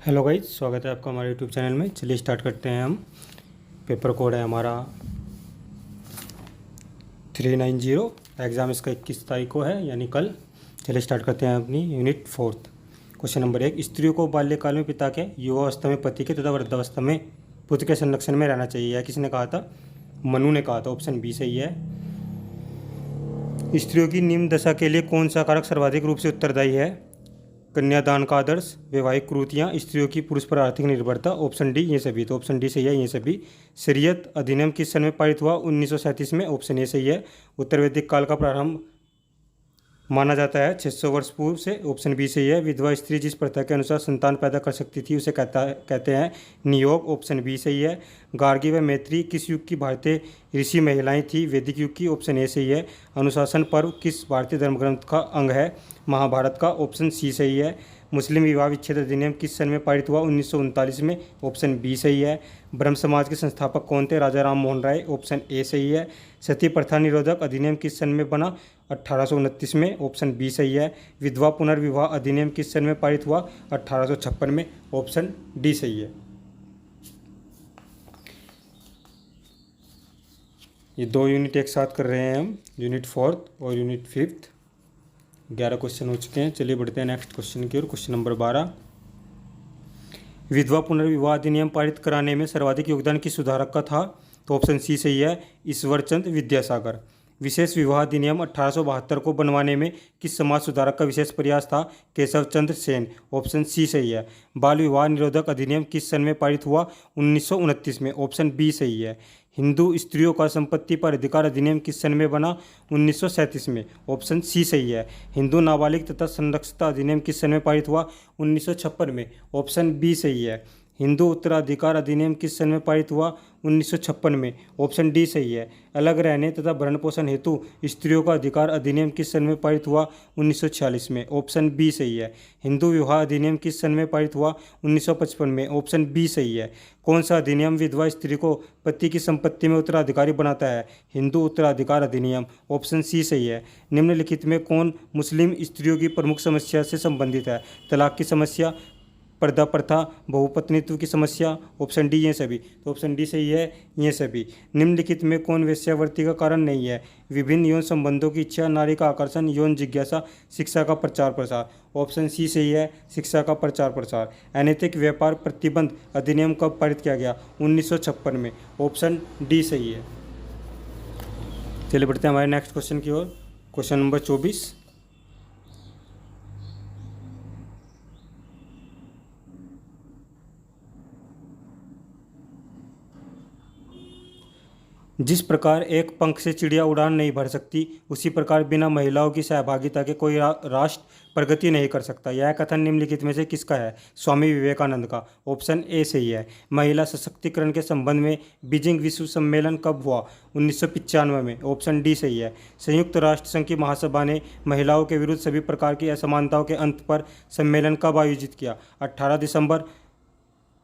Hello guys, स्वागत है आपका हमारे यूट्यूब चैनल में। चलिए स्टार्ट करते हैं हम। पेपर कोड है हमारा 390। एग्ज़ाम इसका 21 तारीख को है, यानी कल। चलिए स्टार्ट करते हैं अपनी यूनिट 4। क्वेश्चन नंबर 1, स्त्रियों को बाल्यकाल में पिता के, युवावस्था में पति के तथा वृद्धावस्था में पुत्र के संरक्षण में रहना चाहिए। यह किसने कहा था? मनु ने कहा था। ऑप्शन बी सही है। स्त्रियों की निम्न दशा के लिए कौन सा कारक सर्वाधिक रूप से उत्तरदायी है? कन्यादान का आदर्श, वैवाहिक कुरीतियाँ, स्त्रियों की पुरुष पर आर्थिक निर्भरता। ऑप्शन डी ये सभी। तो ऑप्शन डी सही है, ये सभी। शरीयत अधिनियम किस सन में पारित हुआ? 1937 में। ऑप्शन ए सही है। उत्तर वैदिक काल का प्रारंभ माना जाता है 600 वर्ष पूर्व से। ऑप्शन बी सही है। विधवा स्त्री जिस प्रथा के अनुसार संतान पैदा कर सकती थी उसे कहते हैं नियोग। ऑप्शन बी सही है। गार्गी व मैत्री किस युग की भारतीय ऋषि महिलाएं थी? वैदिक युग की। ऑप्शन ए सही है। अनुशासन पर्व किस भारतीय धर्मग्रंथ का अंग है? महाभारत का। ऑप्शन सी सही है। मुस्लिम विवाह विच्छेद अधिनियम किस सन में पारित हुआ? 1939 में। ऑप्शन बी सही है। ब्रह्म समाज के संस्थापक कौन थे? राजा राम मोहन राय। ऑप्शन ए सही है। सती प्रथा निरोधक अधिनियम किस सन में बना? 1829 में। ऑप्शन बी सही है। विधवा पुनर्विवाह अधिनियम किस सन में पारित हुआ? 1856 में। ऑप्शन डी सही है। ये दो यूनिट एक साथ कर रहे हैं हम, यूनिट 4 और यूनिट 5। 11 क्वेश्चन हो चुके हैं। चलिए बढ़ते हैं नेक्स्ट क्वेश्चन की ओर। क्वेश्चन नंबर 12, विधवा पुनर्विवाह अधिनियम पारित कराने में सर्वाधिक योगदान किस सुधारक का था? तो ऑप्शन सी सही है। ईश्वरचंद विद्यासागर। विशेष विवाह अधिनियम 1872 को बनवाने में किस समाज सुधारक का विशेष प्रयास था? केशव चंद्र सेन। ऑप्शन सी सही है। बाल विवाह निरोधक अधिनियम किस सन में पारित हुआ? 1929 में। ऑप्शन बी सही है। हिंदू स्त्रियों का संपत्ति पर अधिकार अधिनियम किस सन में बना? 1937 में। ऑप्शन सी सही है। हिंदू नाबालिग तथा संरक्षिता अधिनियम किस सन में पारित हुआ? 1956 में। ऑप्शन बी सही है। हिंदू उत्तराधिकार अधिनियम किस सन में पारित हुआ? 1956 में। ऑप्शन डी सही है। अलग रहने तथा भरण पोषण हेतु स्त्रियों का अधिकार अधिनियम किस सन में पारित हुआ? 1946 में। ऑप्शन बी सही है। हिंदू विवाह अधिनियम किस सन में पारित हुआ? 1955 में। ऑप्शन बी सही है। कौन सा अधिनियम विधवा स्त्री को पति की संपत्ति में उत्तराधिकारी बनाता है? हिंदू उत्तराधिकार अधिनियम। ऑप्शन सी सही है। निम्नलिखित में कौन मुस्लिम स्त्रियों की प्रमुख समस्या से संबंधित है? तलाक की समस्या, पर्दा प्रथा, बहुपत्नीत्व की समस्या। ऑप्शन डी ये सभी। तो ऑप्शन डी सही है, ये सभी। निम्नलिखित में कौन वेश्यावृत्ति का कारण नहीं है? विभिन्न यौन संबंधों की इच्छा, नारी का आकर्षण, यौन जिज्ञासा, शिक्षा का प्रचार प्रसार। ऑप्शन सी सही है। शिक्षा का प्रचार प्रसार। अनैतिक व्यापार प्रतिबंध अधिनियम कब पारित किया गया? 1956 में। ऑप्शन डी सही है। चलिए बढ़ते हैं हमारे नेक्स्ट क्वेश्चन की ओर। क्वेश्चन नंबर 24, जिस प्रकार एक पंख से चिड़िया उड़ान नहीं भर सकती, उसी प्रकार बिना महिलाओं की सहभागिता के कोई राष्ट्र प्रगति नहीं कर सकता। यह कथन निम्नलिखित में से किसका है? स्वामी विवेकानंद का। ऑप्शन ए सही है। महिला सशक्तिकरण के संबंध में बीजिंग विश्व सम्मेलन कब हुआ? 1995 में। ऑप्शन डी सही है। संयुक्त राष्ट्र संघ की महासभा ने महिलाओं के विरुद्ध सभी प्रकार की असमानताओं के अंत पर सम्मेलन कब आयोजित किया? 18 दिसंबर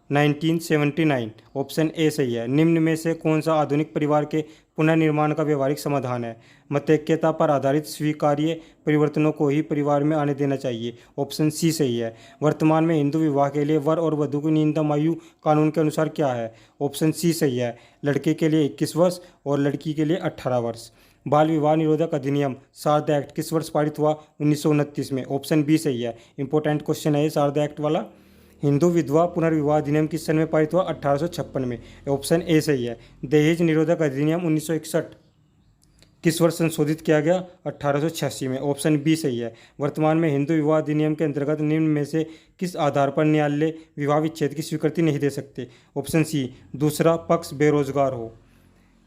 1979। ऑप्शन ए सही है। निम्न में से कौन सा आधुनिक परिवार के पुनर्निर्माण का व्यवहारिक समाधान है? मतैक्यता पर आधारित स्वीकार्य परिवर्तनों को ही परिवार में आने देना चाहिए। ऑप्शन सी सही है। वर्तमान में हिंदू विवाह के लिए वर और वधू की न्यूनतम आयु कानून के अनुसार क्या है? ऑप्शन सी सही है। लड़के के लिए 21 वर्ष और लड़की के लिए 18 वर्ष। बाल विवाह निरोधक अधिनियम शारदा एक्ट किस वर्ष पारित हुआ? 1929 में। ऑप्शन बी सही है। इंपॉर्टेंट क्वेश्चन है ये शारदा एक्ट वाला। हिंदू विधवा पुनर्विवाह अधिनियम किस सन में पारित हुआ? 1856 में। ऑप्शन ए सही है। दहेज निरोधक अधिनियम 1961 किस वर्ष संशोधित किया गया? 1886 में। ऑप्शन बी सही है। वर्तमान में हिंदू विवाह अधिनियम के अंतर्गत निम्न में से किस आधार पर न्यायालय विवाह विच्छेद की स्वीकृति नहीं दे सकते? ऑप्शन सी, दूसरा पक्ष बेरोजगार हो।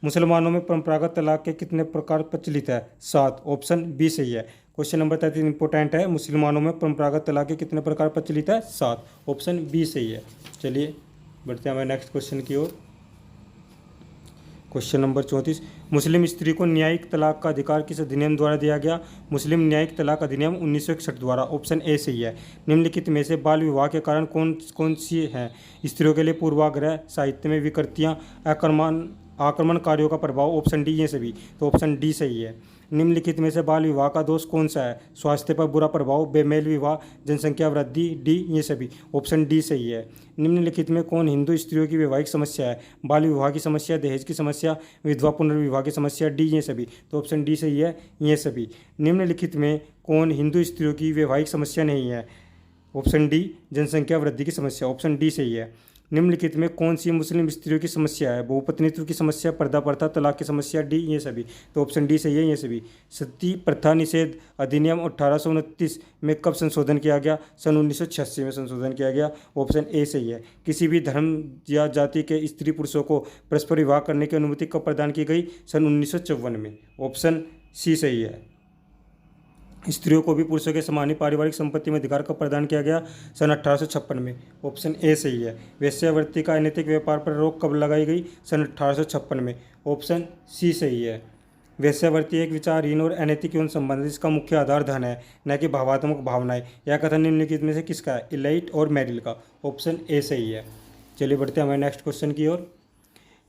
मुसलमानों में परंपरागत तलाक के कितने प्रकार प्रचलित है? 7। ऑप्शन बी सही है। क्वेश्चन नंबर 33 इंपॉर्टेंट है। मुसलमानों में परंपरागत तलाक के कितने प्रकार प्रचलित है? 7। ऑप्शन बी सही है। चलिए बढ़ते हैं हमारे नेक्स्ट क्वेश्चन की ओर। क्वेश्चन नंबर 34, मुस्लिम स्त्री को न्यायिक तलाक का अधिकार किस अधिनियम द्वारा दिया गया? मुस्लिम न्यायिक तलाक अधिनियम 1961 द्वारा। ऑप्शन ए सही है। निम्नलिखित में से बाल विवाह के कारण कौन सी हैं? स्त्रियों के लिए पूर्वाग्रह, साहित्य में विकृतियाँ, आक्रमणकारियों का प्रभाव। ऑप्शन डी ये सभी। तो ऑप्शन डी सही है। निम्नलिखित में से बाल विवाह का दोष कौन सा है? स्वास्थ्य पर बुरा प्रभाव, बेमेल विवाह, जनसंख्या वृद्धि, डी ये सभी। ऑप्शन डी सही है। निम्नलिखित में कौन हिंदू स्त्रियों की वैवाहिक समस्या है? बाल विवाह की समस्या, दहेज की समस्या, विधवा पुनर्विवाह की समस्या, डी ये सभी। तो ऑप्शन डी सही है, ये सभी। निम्नलिखित में कौन हिंदू स्त्रियों की वैवाहिक समस्या नहीं है? ऑप्शन डी जनसंख्या वृद्धि की समस्या। ऑप्शन डी सही है। निम्नलिखित में कौन सी मुस्लिम स्त्रियों की समस्या है? बहुपत्नीत्व की समस्या, पर्दा प्रथा, तलाक की समस्या, डी ये सभी। तो ऑप्शन डी सही है, ये सभी। सती प्रथा निषेध अधिनियम 1829 में कब संशोधन किया गया? सन 1986 में संशोधन किया गया। ऑप्शन ए सही है। किसी भी धर्म या जाति के स्त्री पुरुषों को परस्पर विवाह करने की अनुमति कब प्रदान की गई? सन 1954 में। ऑप्शन सी सही है। स्त्रियों को भी पुरुषों के समान ही पारिवारिक संपत्ति में अधिकार कब प्रदान किया गया? सन 1856 में। ऑप्शन ए सही है। वेश्यावृत्ति का अनैतिक व्यापार पर रोक कब लगाई गई? सन 1856 में। ऑप्शन सी सही है। वेश्यावृत्ति एक विचारहीन और अनैतिक यौन संबंध है जिसका मुख्य आधार धन है, न कि भावात्मक भावनाएं। यह कथन निम्नलिखित में से किसका है? इलाइट और मैरिल का। ऑप्शन ए सही है। चलिए बढ़ते हैं हमारे नेक्स्ट क्वेश्चन की ओर।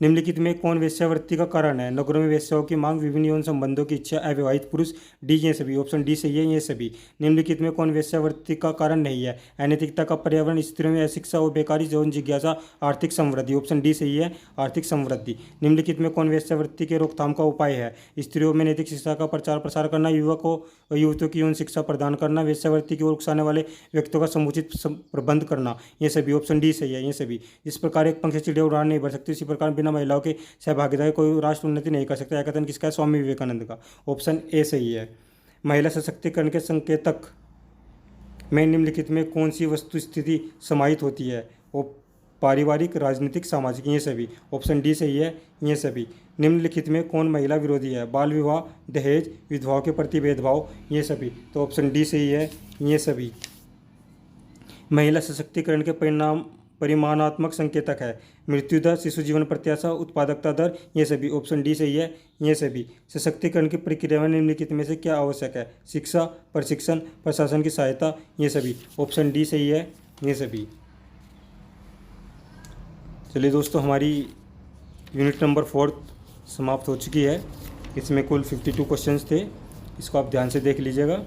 निम्नलिखित में कौन वेश्यावृत्ति का कारण है? नगरों में वेश्याओं की मांग, विभिन्न यौन संबंधों की इच्छा, अविवाहित पुरुष, डी ये सभी। ऑप्शन डी सही है, ये सभी। निम्नलिखित में कौन वेश्यावृत्ति का कारण नहीं है? अनैतिकता का पर्यावरण, स्त्रियों में अशिक्षा और बेकारी, यौन जिज्ञासा, आर्थिक समृद्धि। ऑप्शन डी सही है, आर्थिक समृद्धि। निम्नलिखित में कौन वेश्यावृत्ति के रोकथाम का उपाय है? स्त्रियों में नैतिक शिक्षा का प्रचार प्रसार करना, युवकों और युवतियों की यौन शिक्षा प्रदान करना, वेश्यावृत्ति की ओर उकसाने वाले व्यक्तियों का समुचित प्रबंध करना, ये सभी। ऑप्शन डी सही है, ये सभी। इस प्रकार एक पंख से चिड़िया उड़ान नहीं भर सकती, इसी प्रकार बिना महिलाओं के सहभागिता कोई राष्ट्र उन्नति नहीं कर सकता। यह कथन किसका है? स्वामी विवेकानंद का। ऑप्शन ए सही है। महिला सशक्तिकरण के संकेतक में निम्नलिखित में कौन सी वस्तु स्थिति समाहित होती है? वो पारिवारिक, राजनीतिक, सामाजिक, ये सभी। ऑप्शन डी सही है, ये सभी। निम्नलिखित में कौन महिला विरोधी है? बाल विवाह, दहेज, विधवाओं के प्रति भेदभाव, ये सभी। तो ऑप्शन डी सही है, ये सभी। महिला सशक्तिकरण के परिमाणात्मक संकेतक है मृत्यु दर, शिशु जीवन प्रत्याशा, उत्पादकता दर, ये सभी। ऑप्शन डी सही है, ये सभी। सशक्तिकरण की प्रक्रिया में निम्नलिखित में से क्या आवश्यक है? शिक्षा, प्रशिक्षण, प्रशासन की सहायता, ये सभी। ऑप्शन डी सही है, ये सभी। चलिए दोस्तों, हमारी यूनिट नंबर 4 समाप्त हो चुकी है। इसमें कुल 52 क्वेश्चंस थे, इसको आप ध्यान से देख लीजिएगा।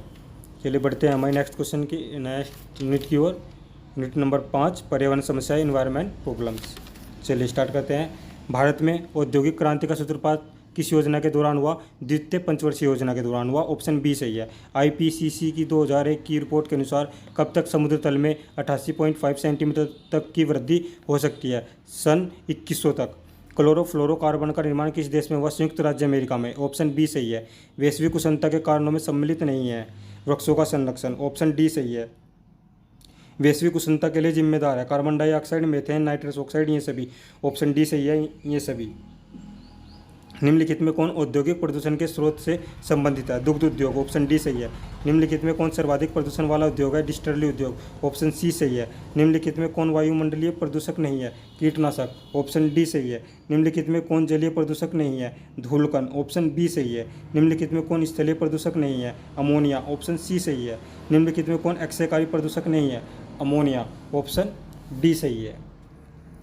चलिए बढ़ते हैं हमारे नेक्स्ट क्वेश्चन की, नेक्स्ट यूनिट की ओर। यूनिट नंबर 5 पर्यावरण समस्याएं, इन्वायरमेंट प्रॉब्लम्स। चलिए स्टार्ट करते हैं। भारत में औद्योगिक क्रांति का सूत्रपात किस योजना के दौरान हुआ? द्वितीय पंचवर्षीय योजना के दौरान हुआ। ऑप्शन बी सही है। आईपीसीसी की 2001 की रिपोर्ट के अनुसार कब तक समुद्र तल में 88.5 सेंटीमीटर तक की वृद्धि हो सकती है? सन 2100 तक। क्लोरोफ्लोरोकार्बन का निर्माण किस देश में हुआ? संयुक्त राज्य अमेरिका में। ऑप्शन बी सही है। वैश्विक उष्णता के कारणों में सम्मिलित नहीं है वृक्षों का संरक्षण। ऑप्शन डी सही है। वैश्विक उष्णता के लिए जिम्मेदार है carbon dioxide, methane, nitrous oxide, ये सभी। ऑप्शन डी सही है, ये सभी। निम्नलिखित में कौन औद्योगिक प्रदूषण के स्रोत से संबंधित है? दुग्ध उद्योग। ऑप्शन डी सही है। निम्नलिखित में कौन सर्वाधिक प्रदूषण वाला उद्योग है? डिस्टिलरी उद्योग। ऑप्शन सी सही है। निम्नलिखित में कौन वायुमंडलीय प्रदूषक नहीं है? कीटनाशक। ऑप्शन डी सही है। निम्नलिखित में कौन जलीय प्रदूषक नहीं है? धूलकण। ऑप्शन बी सही है। निम्नलिखित में कौन स्थलीय प्रदूषक नहीं है? अमोनिया। ऑप्शन सी सही है। निम्नलिखित में कौन अक्षयकारी प्रदूषक नहीं है? अमोनिया। ऑप्शन डी सही है।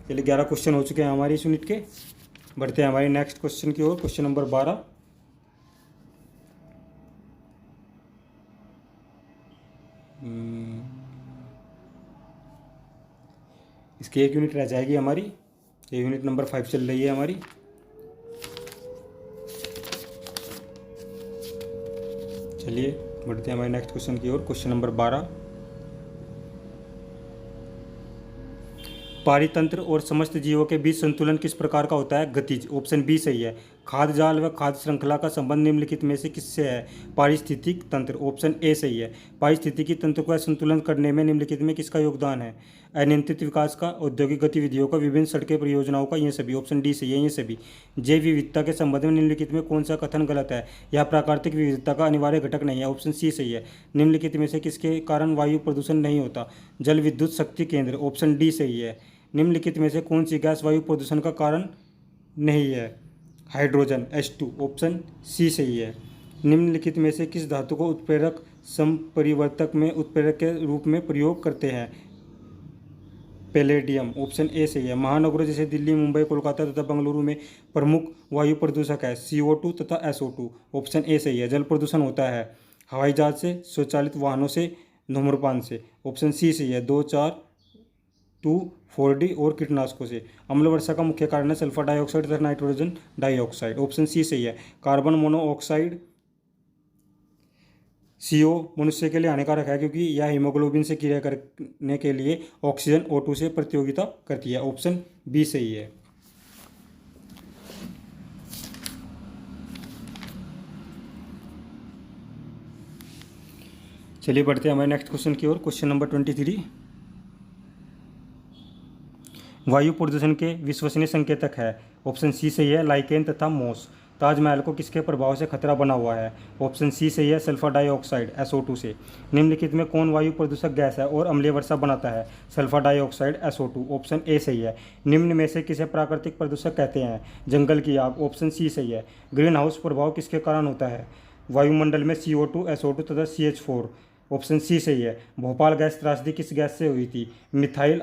चलिए 11 क्वेश्चन हो चुके हैं हमारी इस यूनिट के। बढ़ते हैं हमारे नेक्स्ट क्वेश्चन की ओर। Question number 12। इसकी एक यूनिट रह जाएगी हमारी। ये यूनिट नंबर 5 चल रही है हमारी। चलिए बढ़ते हैं हमारे नेक्स्ट क्वेश्चन की ओर। Question number 12। पारितंत्र और समस्त जीवों के बीच संतुलन किस प्रकार का होता है? गतिज। ऑप्शन बी सही है। खाद्य जाल व खाद्य श्रृंखला का संबंध निम्नलिखित में से किससे है? पारिस्थितिक तंत्र। ऑप्शन ए सही है। पारिस्थितिकी तंत्र को संतुलन करने में निम्नलिखित में किसका योगदान है? अनियंत्रित विकास का, औद्योगिक गतिविधियों का, विभिन्न सड़कें परियोजनाओं का, ये सभी। ऑप्शन डी सही है, ये सभी। जैव विविधता के संबंध में निम्नलिखित में कौन सा कथन गलत है? यह प्राकृतिक विविधता का अनिवार्य घटक नहीं है। ऑप्शन सी सही है। निम्नलिखित में से किसके कारण वायु प्रदूषण नहीं होता? जल विद्युत शक्ति केंद्र। ऑप्शन डी सही है। निम्नलिखित में से कौन सी गैस वायु प्रदूषण का कारण नहीं है? Hydrogen H2। ऑप्शन सी सही है। निम्नलिखित में से किस धातु को उत्प्रेरक संपरिवर्तक में उत्प्रेरक के रूप में प्रयोग करते हैं? पैलेडियम, ऑप्शन ए सही है। महानगरों जैसे दिल्ली, मुंबई, कोलकाता तथा बेंगलुरु में प्रमुख वायु प्रदूषक है CO2 तथा SO2, ऑप्शन ए सही है। जल प्रदूषण होता है हवाई जहाज से, स्वचालित वाहनों से, धूम्रपान से, ऑप्शन सी सही है। 2, 4, 2, 4D और कीटनाशकों से। अम्ल वर्षा का मुख्य कारण है सल्फर डाइऑक्साइड तथा नाइट्रोजन डाइऑक्साइड, ऑप्शन सी सही है। कार्बन मोनोऑक्साइड CO मनुष्य के लिए हानिकारक है क्योंकि यह हीमोग्लोबिन से क्रिया करने के लिए ऑक्सीजन O2 से प्रतियोगिता करती है, ऑप्शन बी सही है। चलिए बढ़ते हैं हमारे नेक्स्ट क्वेश्चन की ओर। Question number 23। वायु प्रदूषण के विश्वसनीय संकेतक है, ऑप्शन सी सही है। लाइकेन तथा मोस। ताजमहल को किसके प्रभाव से खतरा बना हुआ है, ऑप्शन सी सही है। सल्फर डाइऑक्साइड SO2 से। निम्नलिखित में कौन वायु प्रदूषक गैस है और अम्लीय वर्षा बनाता है, sulphur dioxide SO2, option A सही है। निम्न में से किसे प्राकृतिक प्रदूषक कहते हैं, जंगल की आग, ऑप्शन सी सही है। ग्रीन हाउस प्रभाव किसके कारण होता है, वायुमंडल में CO2, SO2 तथा CH4, ऑप्शन सी सही है। भोपाल गैस त्रासदी किस गैस से हुई थी, मिथाइल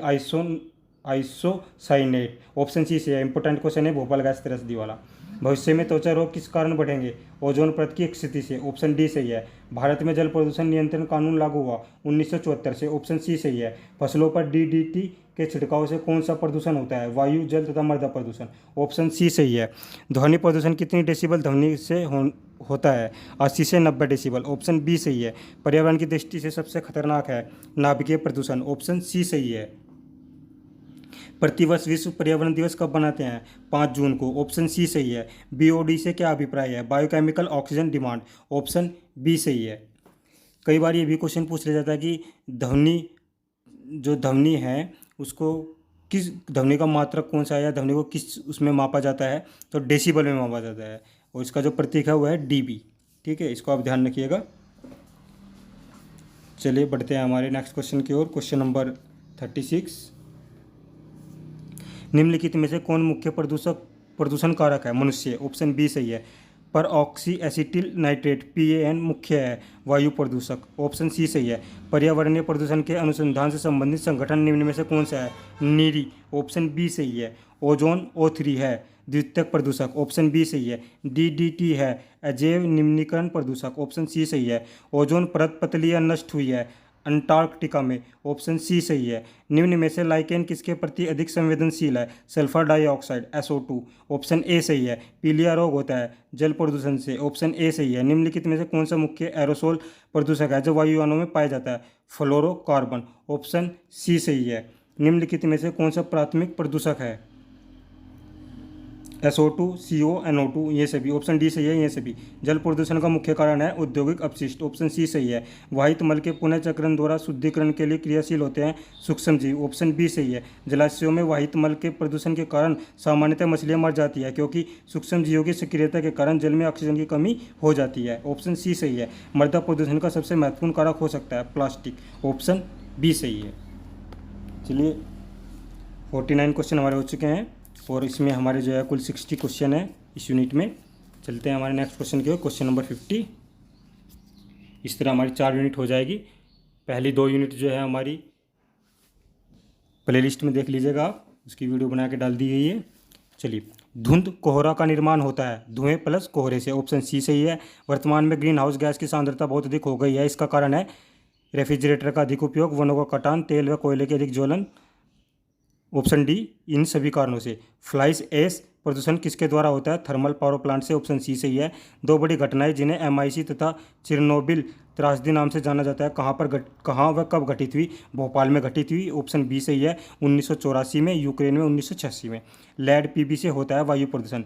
आइसोसाइनेट, ऑप्शन सी से है। इंपॉर्टेंट क्वेश्चन है भोपाल गैस त्रासदी वाला। भविष्य में त्वचा रोग किस कारण बढ़ेंगे, ओजोन परत की स्थिति से, ऑप्शन डी सही है। भारत में जल प्रदूषण नियंत्रण कानून लागू हुआ 1974 से, ऑप्शन सी सही है। फसलों पर DDT के छिड़काव से कौन सा प्रदूषण होता है, वायु, जल तथा मृदा प्रदूषण, ऑप्शन सी सही है। ध्वनि प्रदूषण कितनी डेसिबल ध्वनि से होता है, 80 से 90 डेसिबल, ऑप्शन बी सही है। पर्यावरण की दृष्टि से सबसे खतरनाक है नाभिकीय प्रदूषण, ऑप्शन सी सही है। प्रतिवर्ष विश्व पर्यावरण दिवस कब मनाते हैं, 5 जून को, ऑप्शन सी सही है। BOD से क्या अभिप्राय है, biochemical oxygen demand, option B सही है। कई बार ये भी क्वेश्चन पूछ लिया जाता है कि ध्वनि है उसको किस ध्वनि का मात्रक कौन सा है या ध्वनि को किस उसमें मापा जाता है, तो डेसिबल में मापा जाता है और इसका जो प्रतीक है वो है DB। ठीक है, इसको आप ध्यान रखिएगा। चलिए बढ़ते हैं हमारे नेक्स्ट क्वेश्चन की ओर। Question number 36। निम्नलिखित में से कौन मुख्य प्रदूषण कारक है, मनुष्य, ऑप्शन बी सही है। पर ऑक्सी एसिटिल नाइट्रेट PAN मुख्य है वायु प्रदूषक, ऑप्शन सी सही है। पर्यावरणीय प्रदूषण के अनुसंधान से संबंधित संगठन निम्न में से कौन सा है, नीरी, ऑप्शन बी सही है। ओजोन O3 है द्वितीयक प्रदूषक, ऑप्शन बी सही है। DDT है अजैव निम्नीकरण प्रदूषक, ऑप्शन सी सही है। ओजोन परत पतली या नष्ट हुई है अंटार्कटिका में, ऑप्शन सी सही है। निम्न में से लाइकेन किसके प्रति अधिक संवेदनशील है, sulphur dioxide SO2, option A सही है। पीलिया रोग होता है जल प्रदूषण से, ऑप्शन ए सही है। निम्नलिखित में से कौन सा मुख्य एरोसोल प्रदूषक है जो वायुयानों में पाया जाता है, फ्लोरोकार्बन, ऑप्शन सी सही है। निम्नलिखित में से कौन सा प्राथमिक प्रदूषक है, SO2, CO, NO2, ये सभी, ऑप्शन डी सही है, ये सभी। जल प्रदूषण का मुख्य कारण है औद्योगिक अपशिष्ट, ऑप्शन सी सही है। वाहित मल के पुनः चक्रण द्वारा शुद्धिकरण के लिए क्रियाशील होते हैं सूक्ष्म जीव, ऑप्शन बी सही है। जलाशयों में वाहित मल के प्रदूषण के कारण सामान्यतः मछलियां मर जाती है क्योंकि सूक्ष्म जीवों की सक्रियता के कारण जल में ऑक्सीजन की कमी हो जाती है, ऑप्शन सी सही है। मृदा प्रदूषण का सबसे महत्वपूर्ण कारक हो सकता है प्लास्टिक, ऑप्शन बी सही है। चलिए 49 क्वेश्चन हमारे हो चुके हैं और इसमें हमारे जो है कुल 60 क्वेश्चन है इस यूनिट में। चलते हैं हमारे नेक्स्ट क्वेश्चन की ओर, क्वेश्चन नंबर 50। इस तरह हमारी 4 यूनिट हो जाएगी। पहली 2 यूनिट जो है हमारी प्लेलिस्ट में देख लीजिएगा आप, उसकी वीडियो बना के डाल दी गई है। चलिए, धुंध कोहरा का निर्माण होता है धुएं प्लस कोहरे से, ऑप्शन सी सही है। वर्तमान में ग्रीन हाउस गैस की सांद्रता बहुत अधिक हो गई है, इसका कारण है रेफ्रिजरेटर का अधिक उपयोग, वनों का कटान, तेल व कोयले के अधिक ज्वलन, ऑप्शन डी इन सभी कारणों से। फ्लाइज ऐश प्रदूषण किसके द्वारा होता है, थर्मल पावर प्लांट से, ऑप्शन सी सही है। 2 बड़ी घटनाएं जिन्हें MIC तथा चिरनोबिल त्रासदी नाम से जाना जाता है कहाँ व कब घटित हुई, भोपाल में घटित हुई, ऑप्शन बी सही है। 1984 में, यूक्रेन में 1986 में। लेड PB से होता है वायु प्रदूषण।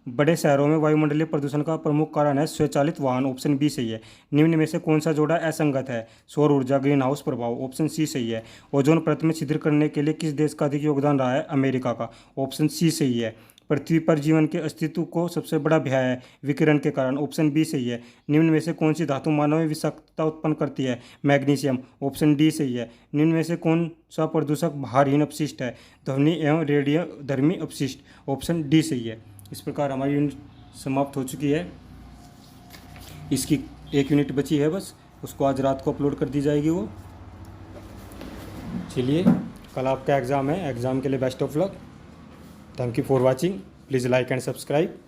बड़े शहरों में वायुमंडलीय प्रदूषण का प्रमुख कारण है स्वचालित वाहन, ऑप्शन बी सही है। निम्न में से कौन सा जोड़ा असंगत है, सौर ऊर्जा, ग्रीन हाउस प्रभाव, ऑप्शन सी सही है। ओजोन परत में छिद्र करने के लिए किस देश का अधिक योगदान रहा है, अमेरिका का, ऑप्शन सी सही है। पृथ्वी पर जीवन के अस्तित्व को सबसे बड़ा भय है विकिरण के कारण, ऑप्शन बी सही है। निम्न में से कौन सी धातु मानव में विषाक्तता उत्पन्न करती है, मैग्नीशियम, ऑप्शन डी सही है। निम्न में से कौन सा प्रदूषक भारहीन अपशिष्ट है, ध्वनि एवं रेडियोधर्मी अपशिष्ट, ऑप्शन डी सही है। इस प्रकार हमारी यूनिट समाप्त हो चुकी है। इसकी 1 यूनिट बची है बस, उसको आज रात को अपलोड कर दी जाएगी वो। चलिए कल आपका एग्ज़ाम है, एग्ज़ाम के लिए best of luck. Thank you for watching, please like and subscribe.